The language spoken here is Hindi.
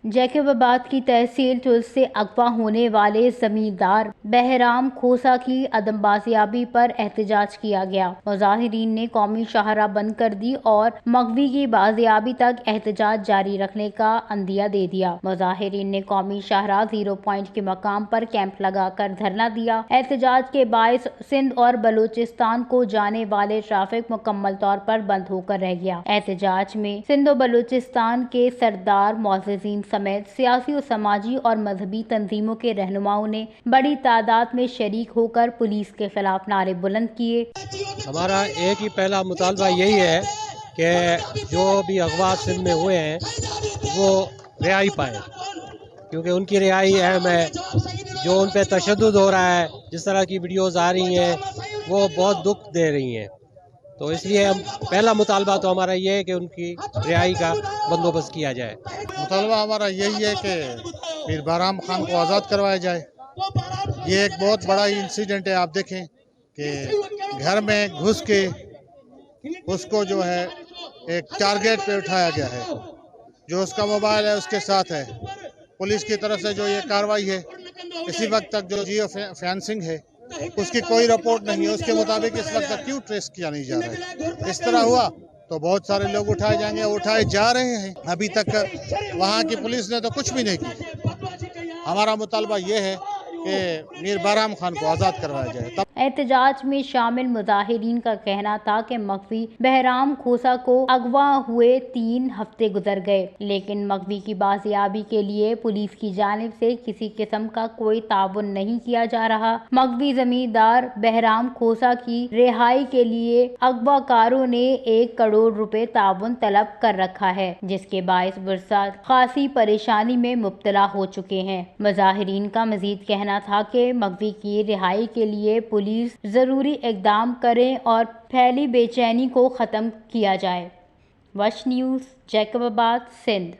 जैकबाबाद की तहसील तुल्स से अगवा होने वाले जमींदार बहराम खोसा की अदमबाजियाबी पर एहतजाज किया गया। मुजाहिरीन ने कौमी शाहराह बंद कर दी और मगवी की बाजियाबी तक एहतजाज जारी रखने का अंदिया दे दिया। मुजाहिरीन ने कौमी शाहराह 0 पॉइंट के मकाम पर कैंप लगाकर धरना दिया। एहतजाज के बायस सिंध और बलूचिस्तान को जाने वाले ट्रैफिक मुकम्मल तौर पर बंद होकर रह गया। एहतजाज में सिंध और बलूचिस्तान के सरदार मोअज़्ज़िज़ीन समेत सियासी और समाजी और मजहबी तंजीमों के रहनुमाओं ने बड़ी तादाद में शरीक होकर पुलिस के खिलाफ नारे बुलंद किए। हमारा एक ही पहला मुतालबा यही है कि जो भी अगवा सिंध में हुए हैं वो रिहाई पाए, क्योंकि उनकी रिहाई अहम है। जो उन पर तशद्दुद हो रहा है, जिस तरह की वीडियोज़ आ रही हैं, वो बहुत दुख दे रही हैं। तो इसलिए हम पहला मुतालबा तो हमारा ये है कि उनकी रिहाई का बंदोबस्त किया जाए। मुतालबा हमारा यही है कि मीर बहराम खान को आज़ाद करवाया जाए। ये एक बहुत बड़ा इंसिडेंट है। आप देखें कि घर में घुस के उसको जो है एक टारगेट पे उठाया गया है। जो उसका मोबाइल है उसके साथ है। पुलिस की तरफ से जो ये कार्रवाई है, इसी वक्त तक जो जियो फेंसिंग है उसकी कोई रिपोर्ट नहीं है। उसके मुताबिक इस वक्त तक क्यों ट्रेस किया नहीं जा रहा है? इस तरह हुआ तो बहुत सारे लोग उठाए जाएंगे, उठाए जा रहे हैं। अभी तक वहाँ की पुलिस ने तो कुछ भी नहीं किया। हमारा मुतालबा ये है कि मीर बहराम खान को आज़ाद करवाया जाए। एहतजाज में शामिल मुजाहिरीन का कहना था कि मगवी बहराम खोसा को अगवा हुए 3 हफ्ते गुजर गए, लेकिन मगवी की बाजियाबी के लिए पुलिस की जानिब से किसी किस्म का कोई ताउन नहीं किया जा रहा। मगवी जमींदार बहराम खोसा की रिहाई के लिए अगवाकारों ने 1 करोड़ रुपए ताउन तलब कर रखा है, जिसके बायस बुरसात खासी परेशानी में मुब्तला हो चुके हैं। मुजाहिरीन का मजीद कहना था कि मगवी की रिहाई के लिए पुलिस जरूरी इकदाम करें और फैली बेचैनी को खत्म किया जाए। वश न्यूज़, जैकबाबाद, सिंध।